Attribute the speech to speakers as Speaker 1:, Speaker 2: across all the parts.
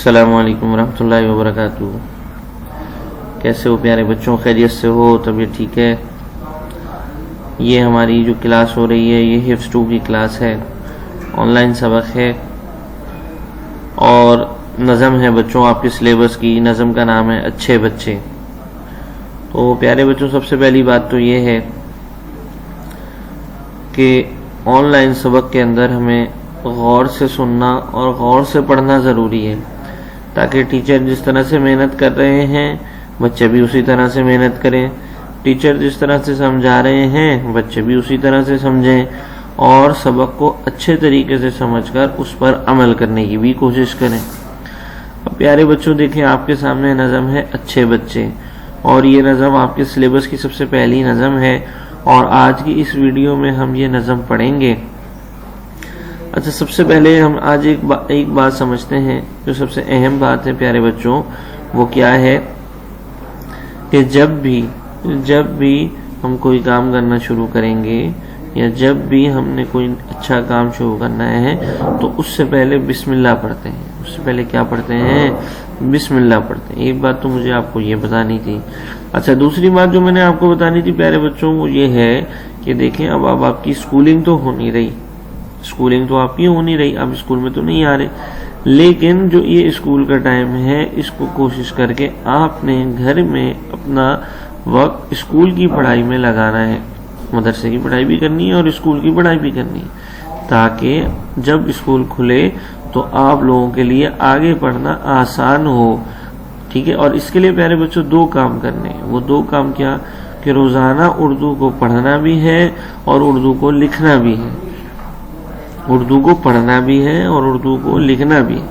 Speaker 1: अस्सलामु अलैकुम वरहमतुल्लाहि वबरकातुहू। कैसे हो प्यारे बच्चों, खैरियत से हो? तबीयत ठीक है? ये हमारी जो क्लास हो रही है ये हिफ्ज़ 2 की क्लास है, ऑनलाइन सबक है और नज़म है बच्चों आपके सिलेबस की। नज़म का नाम है अच्छे बच्चे। तो प्यारे बच्चों, सबसे पहली बात तो ये है कि ऑनलाइन सबक के अंदर हमें गौर से सुनना और गौर से पढ़ना ज़रूरी है, ताकि टीचर जिस तरह से मेहनत कर रहे हैं बच्चे भी उसी तरह से मेहनत करें। टीचर जिस तरह से समझा रहे हैं बच्चे भी उसी तरह से समझें और सबक को अच्छे तरीके से समझकर उस पर अमल करने की भी कोशिश करें। अब प्यारे बच्चों देखिए, आपके सामने नज़म है अच्छे बच्चे और ये नज़म आपके सिलेबस की सबसे पहली नज़म है और आज की इस वीडियो में हम ये नज़म पढ़ेंगे। अच्छा, सबसे पहले हम आज एक बात समझते हैं। जो सबसे अहम बात है प्यारे बच्चों वो क्या है कि जब भी हम कोई काम करना शुरू करेंगे या जब भी हमने कोई अच्छा काम शुरू करना है तो उससे पहले बिस्मिल्लाह पढ़ते हैं। उससे पहले क्या पढ़ते हैं? बिस्मिल्लाह पढ़ते हैं। एक बात तो मुझे आपको ये बतानी थी। अच्छा, दूसरी बात जो मैंने आपको बतानी थी प्यारे बच्चों वो ये है कि देखें, अब आपकी स्कूलिंग तो हो नहीं रही, स्कूलिंग तो आपकी हो नहीं रही, आप स्कूल में तो नहीं आ रहे, लेकिन जो ये स्कूल का टाइम है इसको कोशिश करके आपने घर में अपना वक्त स्कूल की पढ़ाई में लगाना है। मदरसे की पढ़ाई भी करनी है और स्कूल की पढ़ाई भी करनी है, ताकि जब स्कूल खुले तो आप लोगों के लिए आगे पढ़ना आसान हो। ठीक है, और इसके लिए प्यारे बच्चों 2 काम करने हैं। वो 2 काम क्या कि रोज़ाना उर्दू को पढ़ना भी है और उर्दू को लिखना भी है। उर्दू को पढ़ना भी है और उर्दू को लिखना भी है।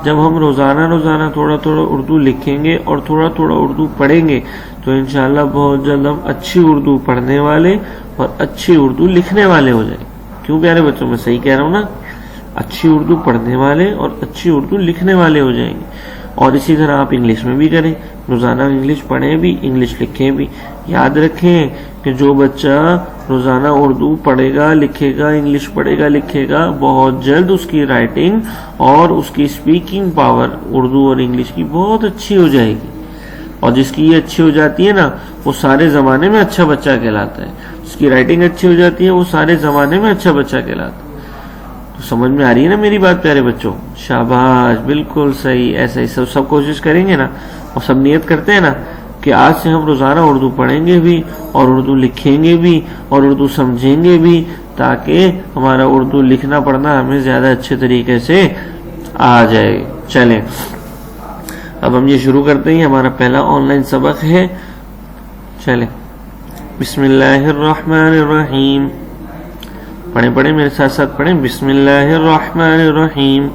Speaker 1: जब हम रोज़ाना थोड़ा थोड़ा उर्दू लिखेंगे और थोड़ा थोड़ा उर्दू पढ़ेंगे तो इंशाल्लाह बहुत जल्द हम अच्छी उर्दू पढ़ने वाले और अच्छी उर्दू लिखने वाले हो जाएंगे। क्यों प्यारे बच्चों, मैं सही कह रहा हूँ ना? अच्छी उर्दू पढ़ने वाले और अच्छी उर्दू लिखने वाले हो जाएंगे। और इसी तरह आप इंग्लिश में भी करें, रोज़ाना इंग्लिश पढ़ें भी, इंग्लिश लिखें भी। याद रखें कि जो बच्चा रोज़ाना उर्दू पढ़ेगा लिखेगा, इंग्लिश पढ़ेगा लिखेगा, बहुत जल्द उसकी राइटिंग और उसकी स्पीकिंग पावर उर्दू और इंग्लिश की बहुत अच्छी हो जाएगी। और जिसकी ये अच्छी हो जाती है ना वो सारे ज़माने में अच्छा बच्चा कहलाता है। जिसकी राइटिंग अच्छी हो जाती है वो सारे ज़माने में अच्छा बच्चा कहलाता है। तो समझ में आ रही है ना मेरी बात प्यारे बच्चों? शाबाश, बिल्कुल सही। ऐसा ही सब कोशिश करेंगे ना और सब नियत करते हैं ना कि आज से हम रोज़ाना उर्दू पढ़ेंगे भी और उर्दू लिखेंगे भी और उर्दू समझेंगे भी, ताकि हमारा उर्दू लिखना पढ़ना हमें ज़्यादा अच्छे तरीके से आ जाए। चलें, अब हम ये शुरू करते हैं। हमारा पहला ऑनलाइन सबक है। चलें, बिस्मिल्लाहिर्रहमानिर्रहीम। पढ़ें मेरे साथ साथ पढ़ें, बिस्मिल्लाहिर्रहमानिर्रहीम।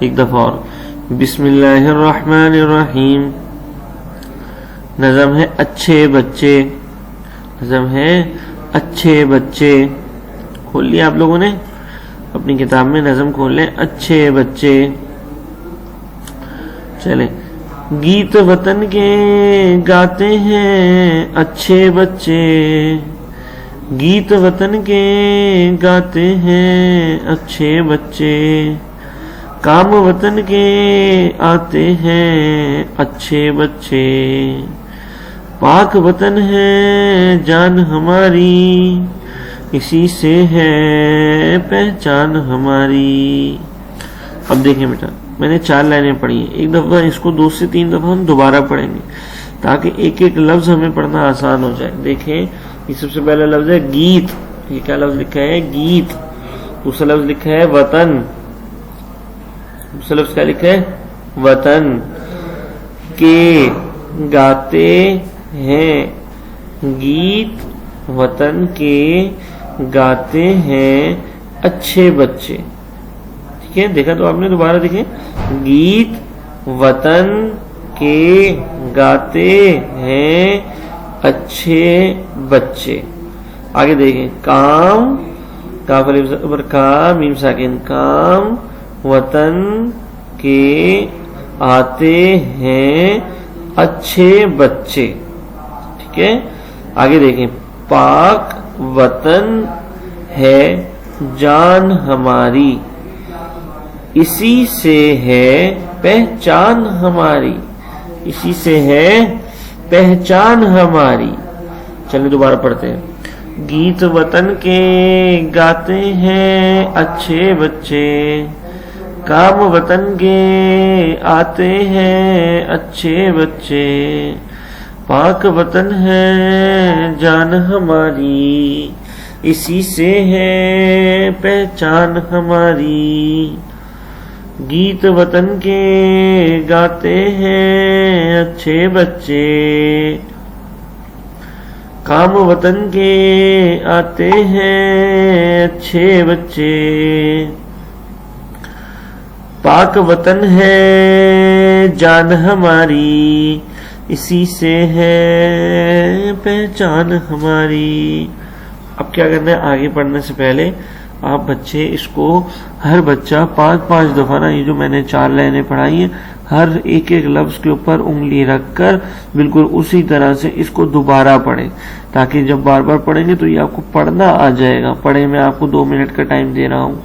Speaker 1: एक दफ़ा और, बिस्मिल्लाहिर्रहमानिर्रहीम। नज़म है अच्छे बच्चे। नज़म है अच्छे बच्चे। खोल लिया आप लोगों ने अपनी किताब में? नज़म खोल लें, अच्छे बच्चे। चलें, गीत वतन के गाते हैं अच्छे बच्चे। गीत वतन के गाते हैं अच्छे बच्चे। काम वतन के आते हैं अच्छे बच्चे। पाक वतन है जान हमारी, इसी से है पहचान हमारी। अब देखें बेटा, मैंने 4 लाइनें पढ़ी हैं। एक दफ़ा इसको 2 से 3 दफ़ा हम दोबारा पढ़ेंगे ताकि एक एक लफ्ज़ हमें पढ़ना आसान हो जाए। देखें, ये सबसे पहला लफ्ज़ है गीत। ये क्या लफ्ज़ लिखा है? गीत। दूसरा लफ्ज़ लिखा है वतन। दूसरा लफ्ज़ क्या लिखा है? वतन के गाते हैं। गीत वतन के गाते हैं अच्छे बच्चे। ठीक है, देखा तो आपने? दोबारा देखें, गीत वतन के गाते हैं अच्छे बच्चे। आगे देखें, काम, काफ अलिफ ज़बर का, मीम साकिन, काम वतन के आते हैं अच्छे बच्चे। ठीक है, आगे देखें, पाक वतन है जान हमारी। इसी से है पहचान हमारी, इसी से है पहचान हमारी। चलिए दोबारा पढ़ते हैं। गीत वतन के गाते हैं अच्छे बच्चे, काम वतन के आते हैं अच्छे बच्चे, पाक वतन है जान हमारी, इसी से है पहचान हमारी। गीत वतन के गाते हैं अच्छे बच्चे, काम वतन के आते हैं अच्छे बच्चे, पाक वतन है जान हमारी, इसी से है पहचान हमारी। अब क्या करना है, आगे पढ़ने से पहले आप बच्चे इसको, हर बच्चा 5-5 दफा ना, ये जो मैंने 4 लाइनें पढ़ाई है, हर एक एक लफ्ज के ऊपर उंगली रखकर बिल्कुल उसी तरह से इसको दोबारा पढ़ें, ताकि जब बार बार पढ़ेंगे तो ये आपको पढ़ना आ जाएगा। पढ़े मैं आपको 2 मिनट का टाइम दे रहा हूं।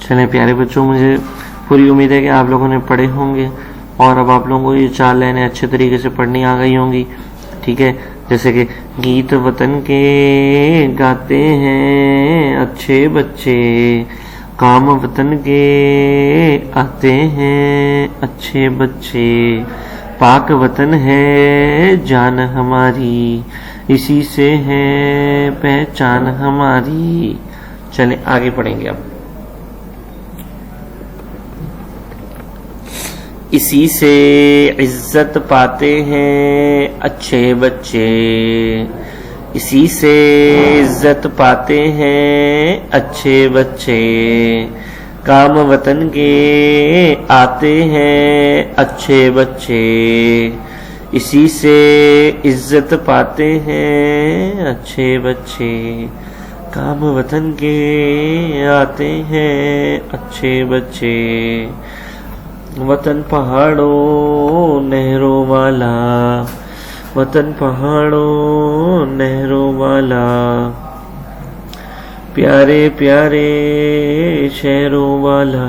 Speaker 1: चलें प्यारे बच्चों, मुझे पूरी उम्मीद है कि आप लोगों ने पढ़े होंगे और अब आप लोगों को ये 4 लाइनें अच्छे तरीके से पढ़नी आ गई होंगी। ठीक है, जैसे कि गीत वतन के गाते हैं अच्छे बच्चे, काम वतन के आते हैं अच्छे बच्चे, पाक वतन है जान हमारी, इसी से है पहचान हमारी। चलें आगे पढ़ेंगे अब। इसी से इज्जत पाते हैं अच्छे बच्चे, इसी से इज्जत पाते हैं अच्छे बच्चे, काम वतन के आते हैं अच्छे बच्चे, इसी से इज्जत पाते हैं अच्छे बच्चे, काम वतन के आते हैं अच्छे बच्चे। वतन पहाड़ों नहरों वाला, वतन पहाड़ों नहरों वाला, प्यारे प्यारे शहरों वाला,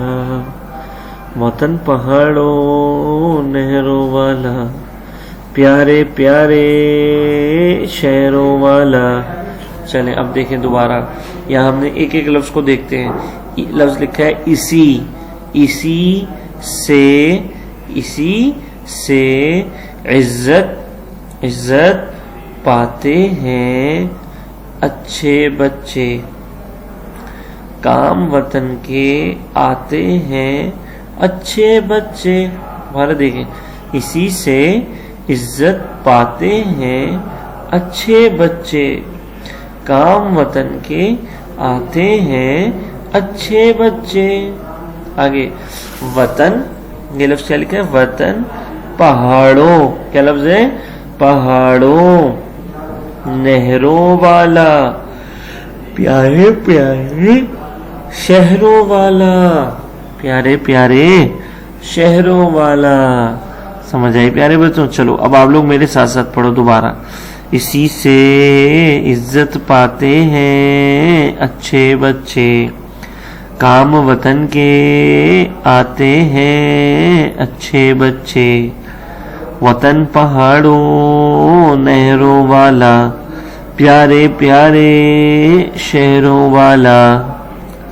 Speaker 1: वतन पहाड़ों नहरों वाला, प्यारे प्यारे शहरों वाला। चलें अब देखें दोबारा, यहाँ हमने एक एक लफ्ज को देखते हैं। लफ्ज लिखा है इसी, इसी से, इसी से इज्जत इज्जत पाते हैं अच्छे बच्चे, काम वतन के आते हैं अच्छे बच्चे। हमारा देखें, इसी से इज्जत पाते हैं अच्छे बच्चे, काम वतन के आते हैं अच्छे बच्चे। आगे वतन, ये लफ्ज क्या लिखा है? वतन पहाड़ों, क्या लफ्ज है? पहाड़ों। नहरों वाला, प्यारे प्यारे शहरों वाला, प्यारे प्यारे शहरों वाला। समझ आई प्यारे बच्चों? चलो अब आप लोग मेरे साथ साथ पढ़ो दोबारा। इसी से इज्जत पाते हैं अच्छे बच्चे, काम वतन के आते हैं अच्छे बच्चे। वतन पहाड़ों नहरों वाला, प्यारे प्यारे शहरों वाला।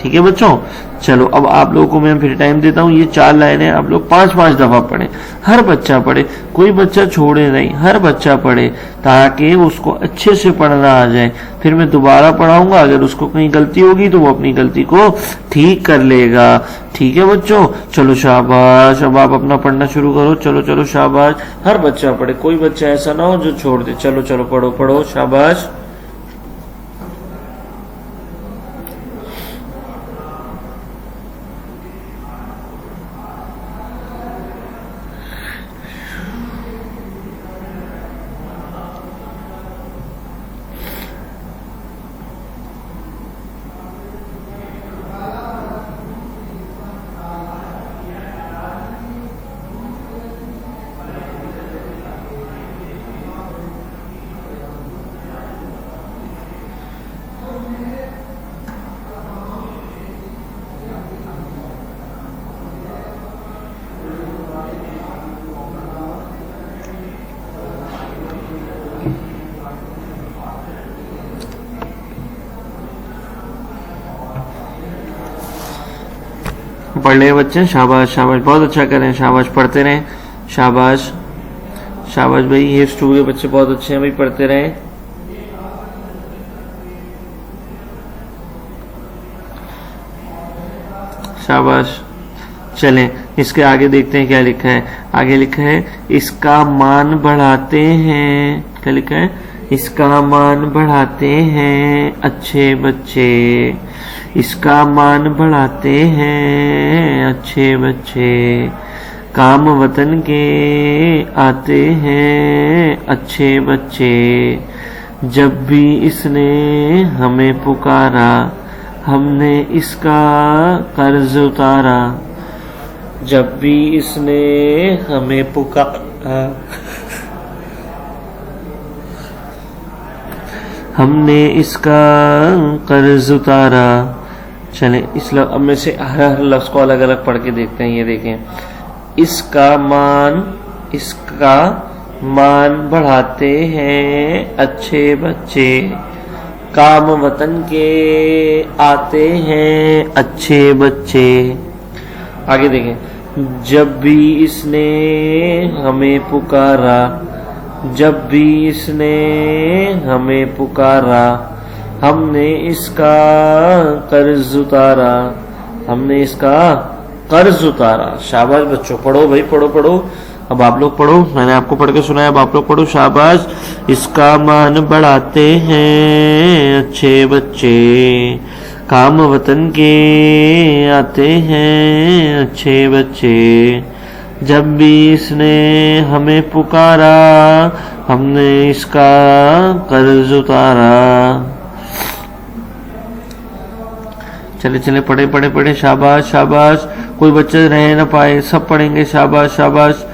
Speaker 1: ठीक है बच्चों? चलो अब आप लोगों को मैं फिर टाइम देता हूँ। ये 4 लाइनें आप लोग 5-5 दफा पढ़ें, हर बच्चा पढ़े, कोई बच्चा छोड़े नहीं, हर बच्चा पढ़े, ताकि उसको अच्छे से पढ़ना आ जाए। फिर मैं दोबारा पढ़ाऊंगा, अगर उसको कहीं गलती होगी तो वो अपनी गलती को ठीक कर लेगा। ठीक है बच्चों? चलो शाबाश, अब आप अपना पढ़ना शुरू करो। चलो चलो शाबाश, हर बच्चा पढ़े, कोई बच्चा ऐसा ना हो जो छोड़ दे। चलो चलो पढ़ो पढ़ो, शाबाश। पढ़ ले बच्चे, शाबाश शाबाश, बहुत अच्छा करें, शाबाश, पढ़ते रहें, शाबाश शाबाश भाई। ये स्कूल के बच्चे बहुत अच्छे हैं भाई, पढ़ते रहें। शाबाश। चलें इसके आगे देखते हैं क्या लिखा है। आगे लिखा है इसका मान बढ़ाते हैं, क्या लिखा है? इसका मान बढ़ाते हैं अच्छे बच्चे, इसका मान बढ़ाते हैं अच्छे बच्चे, काम वतन के आते हैं अच्छे बच्चे। जब भी इसने हमें पुकारा, हमने इसका कर्ज उतारा। जब भी इसने हमें पुकारा, हमने इसका कर्ज उतारा। चलें इस अब में से हर लफ्ज को अलग अलग पढ़ के देखते हैं। ये देखें, इसका मान बढ़ाते हैं अच्छे बच्चे, काम वतन के आते हैं अच्छे बच्चे। आगे देखें, जब भी इसने हमें पुकारा, जब भी इसने हमें पुकारा, हमने इसका कर्ज उतारा, हमने इसका कर्ज उतारा। शाबाश बच्चों, पढ़ो भाई, पढ़ो पढ़ो। अब आप लोग पढ़ो, मैंने आपको पढ़ के सुनाया, अब आप लोग पढ़ो। शाबाश। इसका मान बढ़ाते हैं अच्छे बच्चे, काम वतन के आते हैं अच्छे बच्चे। जब भी इसने हमें पुकारा, हमने इसका कर्ज उतारा। चले चले, पढ़े पढ़े पढ़े, शाबाश शाबाश। कोई बच्चे रह ना पाए, सब पढ़ेंगे, शाबाश शाबाश,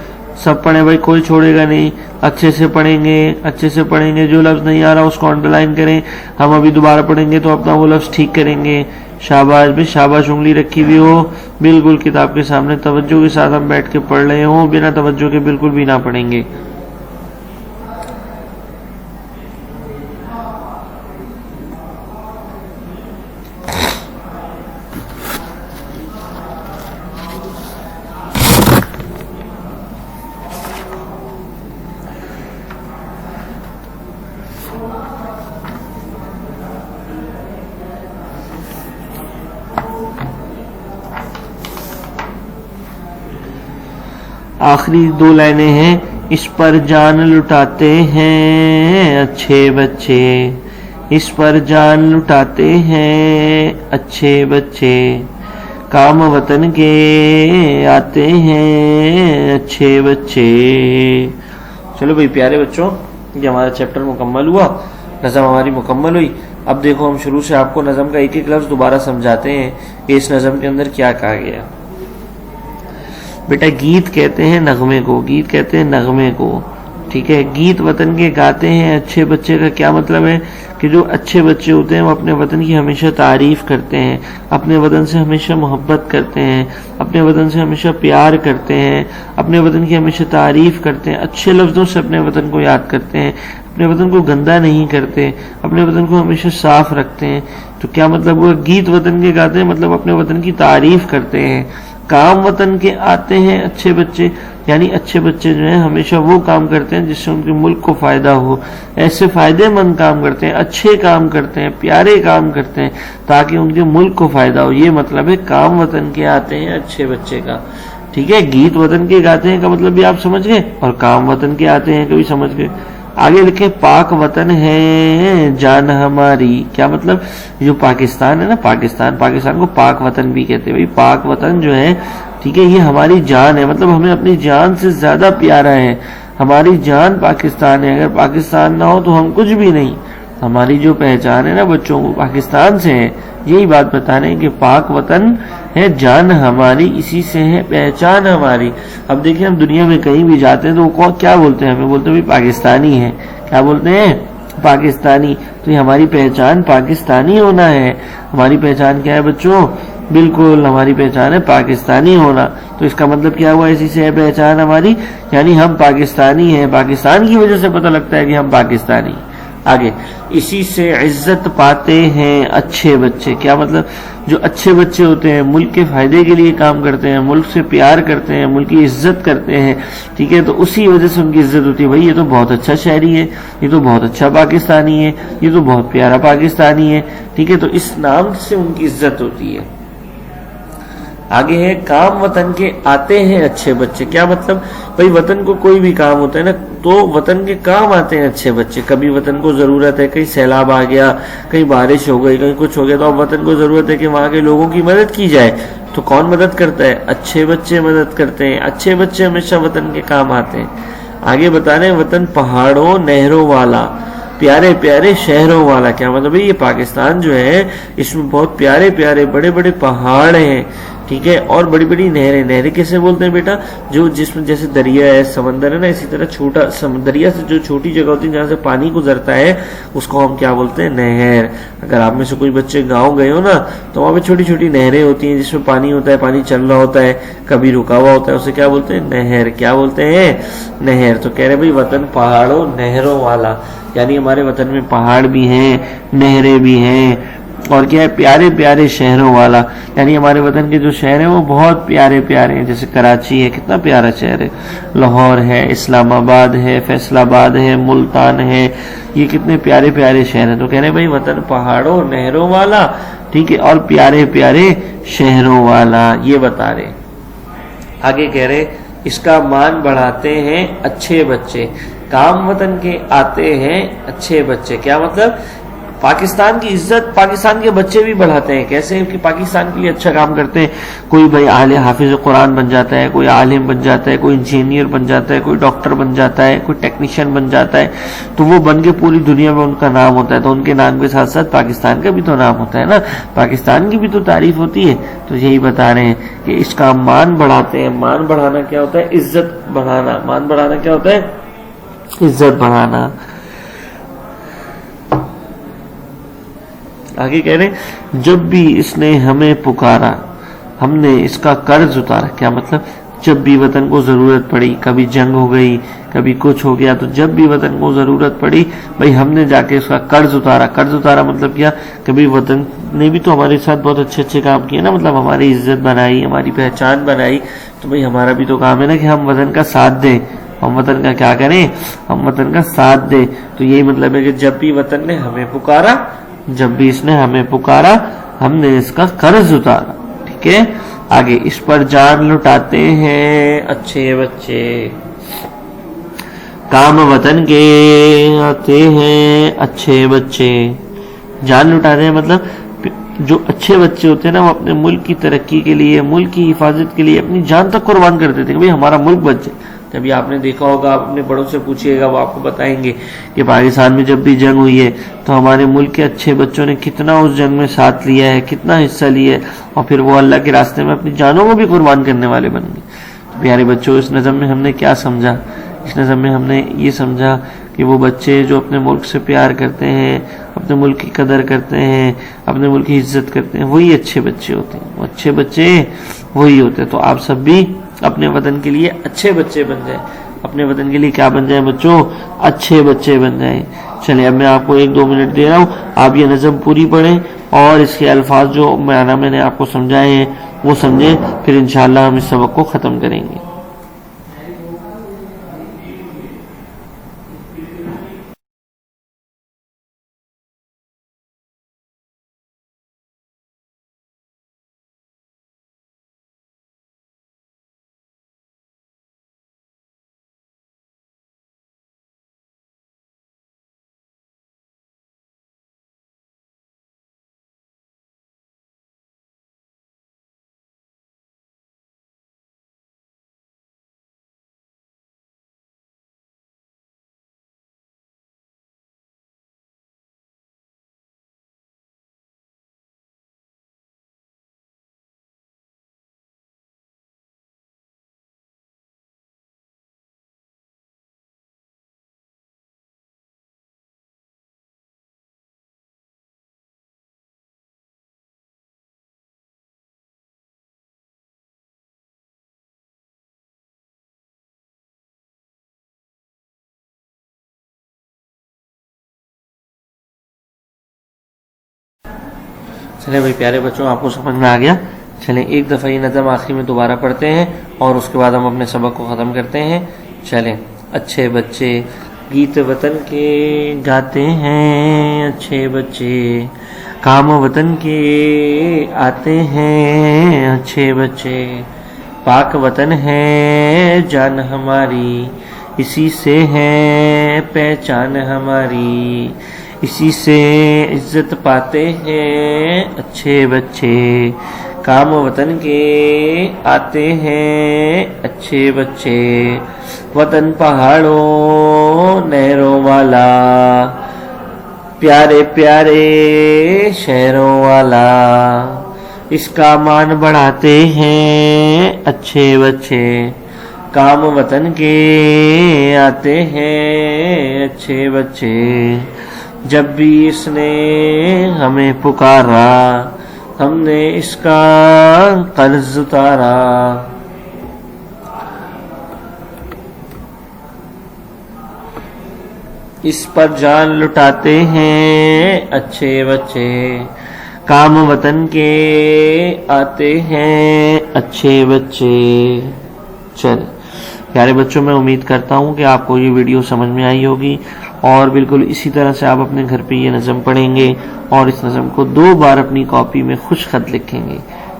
Speaker 1: सब पढ़े भाई, कोई छोड़ेगा नहीं। अच्छे से पढ़ेंगे, अच्छे से पढ़ेंगे। जो लफ्ज नहीं आ रहा उसको अंडरलाइन करें, हम अभी दोबारा पढ़ेंगे तो अपना वो लफ्ज ठीक करेंगे। शाबाश भाई शाबाश। उंगली रखी हुई हो बिल्कुल किताब के सामने, तवज्जो के साथ हम बैठ के पढ़ रहे हो, बिना तवज्जो के बिल्कुल भी ना पढ़ेंगे। आखिरी 2 लाइनें हैं। इस पर जान लुटाते हैं अच्छे बच्चे, इस पर जान लुटाते हैं अच्छे बच्चे, काम वतन के आते हैं अच्छे बच्चे। चलो भाई प्यारे बच्चों, ये हमारा चैप्टर मुकम्मल हुआ, नज़म हमारी मुकम्मल हुई। अब देखो हम शुरू से आपको नज़म का एक एक लफ्ज़ दोबारा समझाते हैं कि इस नज़म के अंदर क्या कहा गया। बेटा गीत कहते हैं नगमे को, गीत कहते हैं नगमे को, ठीक है। गीत वतन के गाते हैं अच्छे बच्चे का क्या मतलब है कि जो अच्छे बच्चे होते हैं वो अपने वतन की हमेशा तारीफ करते हैं, अपने वतन से हमेशा मोहब्बत करते हैं, अपने वतन से हमेशा प्यार करते हैं, अपने वतन की हमेशा तारीफ करते हैं, अच्छे लफ्ज़ों से अपने वतन को याद करते हैं, अपने वतन को गंदा नहीं करते, अपने वतन को हमेशा साफ रखते हैं। तो क्या मतलब हुआ, गीत वतन के गाते हैं मतलब अपने वतन की तारीफ करते हैं। काम वतन के आते हैं अच्छे बच्चे, यानी अच्छे बच्चे जो हैं हमेशा वो काम करते हैं जिससे उनके मुल्क को फायदा हो, ऐसे फायदेमंद काम करते हैं, अच्छे काम करते हैं, प्यारे काम करते हैं ताकि उनके मुल्क को फायदा हो। ये मतलब है काम वतन के आते हैं अच्छे बच्चे का, ठीक है। गीत वतन के गाते हैं का मतलब भी आप समझ गए, और काम वतन के आते हैं कभी समझ गए। आगे लिखे पाक वतन है जान हमारी, क्या मतलब, जो पाकिस्तान है ना, पाकिस्तान को पाक वतन भी कहते हैं। भाई पाक वतन जो है, ठीक है, ये हमारी जान है, मतलब हमें अपनी जान से ज्यादा प्यारा है। हमारी जान पाकिस्तान है, अगर पाकिस्तान ना हो तो हम कुछ भी नहीं। हमारी जो पहचान है ना बच्चों को पाकिस्तान से है, यही बात बता रहे हैं कि पाक वतन है जान हमारी, इसी से है पहचान हमारी। अब देखिए हम दुनिया में कहीं भी जाते हैं तो वो क्या बोलते हैं, हमें बोलते हैं भाई पाकिस्तानी है, क्या बोलते हैं, पाकिस्तानी। तो ये हमारी पहचान पाकिस्तानी होना है। हमारी पहचान क्या है बच्चों, बिल्कुल हमारी पहचान है पाकिस्तानी होना। तो इसका मतलब क्या हुआ, इसी से है पहचान हमारी, यानी हम पाकिस्तानी हैं, पाकिस्तान की वजह से पता लगता है कि हम पाकिस्तानी। आगे, इसी से इज्जत पाते हैं अच्छे बच्चे, क्या मतलब, जो अच्छे बच्चे होते हैं मुल्क के फायदे के लिए काम करते हैं, मुल्क से प्यार करते हैं, मुल्क की इज्जत करते हैं, ठीक है, तो उसी वजह से उनकी इज्जत होती है। भाई ये तो बहुत अच्छा शहरी है, ये तो बहुत अच्छा पाकिस्तानी है, ये तो बहुत प्यारा पाकिस्तानी है, ठीक है, तो इस नाम से उनकी इज्जत होती है। आगे है काम वतन के आते हैं अच्छे बच्चे, क्या मतलब, भाई वतन को कोई भी काम होता है ना तो वतन के काम आते हैं अच्छे बच्चे। कभी वतन को जरूरत है, कहीं सैलाब आ गया, कहीं बारिश हो गई, कहीं कुछ हो गया, तो अब वतन को जरूरत है कि वहां के लोगों की मदद की जाए, तो कौन मदद करता है, अच्छे बच्चे मदद करते हैं। अच्छे बच्चे हमेशा वतन के काम आते हैं। आगे बता रहे हैं वतन पहाड़ों नहरों वाला, प्यारे प्यारे शहरों वाला, क्या मतलब भाई ये पाकिस्तान जो है इसमें बहुत प्यारे प्यारे बड़े बड़े पहाड़ हैं, ठीक है, और बड़ी बड़ी नहरें। नहरें कैसे बोलते हैं बेटा, जो जिसमें जैसे दरिया है, समंदर है ना, इसी तरह छोटा दरिया से जो छोटी जगह होती है जहाँ से पानी गुजरता है उसको हम क्या बोलते हैं, नहर। अगर आप में से कोई बच्चे गाँव गए हो ना तो वहाँ पे छोटी छोटी नहरें होती हैं जिसमें पानी होता है, पानी चल रहा होता है, कभी रुका हुआ होता है, उसे क्या बोलते हैं, नहर। क्या बोलते हैं, नहर। तो कह रहे भाई वतन पहाड़ों नहरों वाला, यानी हमारे वतन में पहाड़ भी हैं, नहरें भी हैं, और क्या है, प्यारे प्यारे शहरों वाला, यानी हमारे वतन के जो शहर हैं वो बहुत प्यारे प्यारे हैं। जैसे कराची है, कितना प्यारा शहर है, लाहौर है, इस्लामाबाद है, फैसलाबाद है, मुल्तान है, ये कितने प्यारे प्यारे शहर हैं। तो कह रहे भाई वतन पहाड़ों नहरों वाला, ठीक है, और प्यारे प्यारे शहरों वाला, ये बता रहे। आगे कह रहे इसका मान बढ़ाते हैं अच्छे बच्चे, काम वतन के आते हैं अच्छे बच्चे, क्या मतलब, पाकिस्तान की इज्जत पाकिस्तान के बच्चे भी बढ़ाते हैं। कैसे कि पाकिस्तान के लिए अच्छा काम करते हैं। कोई भाई आले हाफिज कुरान बन जाता है, कोई आलिम बन जाता है, कोई इंजीनियर बन जाता है, कोई डॉक्टर बन जाता है, कोई टेक्नीशियन बन जाता है, तो वो बन के पूरी दुनिया में उनका नाम होता है। तो उनके नाम के साथ साथ पाकिस्तान का भी तो नाम होता है ना, पाकिस्तान की भी तो तारीफ होती है। तो यही बता रहे हैं कि इसका मान बढ़ाते हैं। मान बढ़ाना क्या होता है, इज्जत बढ़ाना। मान बढ़ाना क्या होता है, इज्जत बढ़ाना। आगे कह रहे जब भी इसने हमें पुकारा हमने इसका कर्ज उतारा, क्या मतलब, जब भी वतन को जरूरत पड़ी, कभी जंग हो गई, कभी कुछ हो गया, तो जब भी वतन को जरूरत पड़ी भाई हमने जाके उसका कर्ज उतारा। कर्ज उतारा मतलब क्या, कभी वतन ने भी तो हमारे साथ बहुत अच्छे अच्छे काम किए ना, मतलब हमारी इज्जत बनाई, हमारी पहचान बनाई, तो भाई हमारा भी तो काम है ना कि हम वतन का साथ दें। हम वतन का क्या करें, हम वतन का साथ दें। तो यही मतलब है कि जब भी वतन ने हमें पुकारा, जब भी इसने हमें पुकारा हमने इसका कर्ज उतारा, ठीक है। आगे इस पर जान लुटाते हैं अच्छे बच्चे, काम वतन के आते हैं अच्छे बच्चे, जान लुटाते हैं मतलब जो अच्छे बच्चे होते हैं ना, वो अपने मुल्क की तरक्की के लिए, मुल्क की हिफाजत के लिए अपनी जान तक कुर्बान कर देते हैं कि भाई हमारा मुल्क बच जाए। तभी आपने देखा होगा, आप अपने बड़ों से पूछिएगा, वो आपको बताएंगे कि पाकिस्तान में जब भी जंग हुई है तो हमारे मुल्क के अच्छे बच्चों ने कितना उस जंग में साथ लिया है, कितना हिस्सा लिया है, और फिर वो अल्लाह के रास्ते में अपनी जानों को भी कुर्बान करने वाले बन गए। तो प्यारे बच्चों, इस नज़म में हमने क्या समझा? इस नज़म में हमने ये समझा कि वो बच्चे जो अपने मुल्क से प्यार करते हैं, अपने मुल्क की कदर करते हैं, अपने मुल्क की इज्जत करते हैं, वही अच्छे बच्चे होते हैं। वो अच्छे बच्चे वही होते हैं। तो आप सब भी अपने वतन के लिए अच्छे बच्चे बन जाएं। अपने वतन के लिए क्या बन जाएं बच्चों? अच्छे बच्चे बन जाएं। चलिए, अब मैं आपको 1-2 मिनट दे रहा हूँ, आप ये नज़म पूरी पढ़ें और इसके अल्फाज जो मैंने आपको समझाए हैं वो समझें, फिर इंशाअल्लाह हम इस सबक को ख़त्म करेंगे। चले भाई प्यारे बच्चों, आपको समझ में आ गया? चलें एक दफ़ा ये नज़म आखिर में दोबारा पढ़ते हैं और उसके बाद हम अपने सबक को ख़त्म करते हैं। चलें। अच्छे बच्चे गीत वतन के गाते हैं, अच्छे बच्चे काम वतन के आते हैं, अच्छे बच्चे पाक वतन है जान हमारी, इसी से है पहचान हमारी, इसी से इज्जत पाते हैं अच्छे बच्चे, काम वतन के आते हैं अच्छे बच्चे, वतन पहाड़ों नहरों वाला, प्यारे प्यारे शहरों वाला, इसका मान बढ़ाते हैं अच्छे बच्चे, काम वतन के आते हैं अच्छे बच्चे, जब भी इसने हमें पुकारा हमने इसका कर्ज उतारा, इस पर जान लुटाते हैं अच्छे बच्चे, काम वतन के आते हैं अच्छे बच्चे। चल प्यारे बच्चों, मैं उम्मीद करता हूँ कि आपको ये वीडियो समझ में आई होगी और बिल्कुल इसी तरह से आप अपने घर पे ये नज़म पढ़ेंगे और इस नज़म को 2 बार अपनी कॉपी में खुश खत लिखेंगे।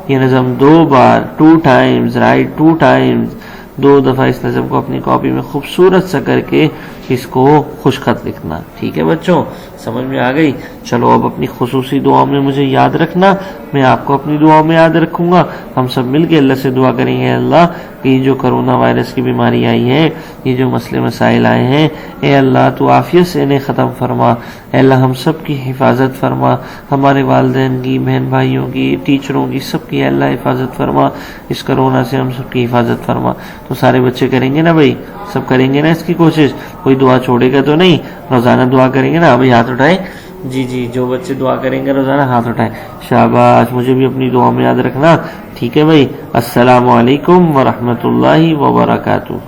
Speaker 1: ये नज़म 2 बार 2 टाइम्स राइट 2 टाइम्स 2 दफ़ा इस नज़म को अपनी कॉपी में खूबसूरत सा करके इसको खुश खत लिखना। ठीक है बच्चों, समझ में आ गई? चलो अब अपनी खुसूसी दुआ में मुझे याद रखना, मैं आपको अपनी दुआ में याद रखूंगा। हम सब मिलके अल्लाह से दुआ करेंगे, अल्लाह ये जो कोरोना वायरस की बीमारी आई है, ये जो मसले मसाइल आए हैं, ए अल्लाह तू आफियत से इन्हें ख़त्म फरमा। अल्लाह हम सब की हिफाजत फरमा, हमारे वालिदैन की, बहन भाइयों की, टीचरों की, सब की अल्लाह हिफाजत फरमा। इस कोरोना से हम सब की हिफाजत फरमा। तो सारे बच्चे करेंगे ना भाई? सब करेंगे ना इसकी कोशिश? कोई दुआ छोड़ेगा तो नहीं? रोज़ाना दुआ करेंगे ना? अभी हाथ उठाएं। जी जी, जो बच्चे दुआ करेंगे रोज़ाना हाथ उठाएं। शाबाश, मुझे भी अपनी दुआ में याद रखना। ठीक है भाई। अस्सलामु अलैकुम व रहमतुल्लाहि व बरकातुहू।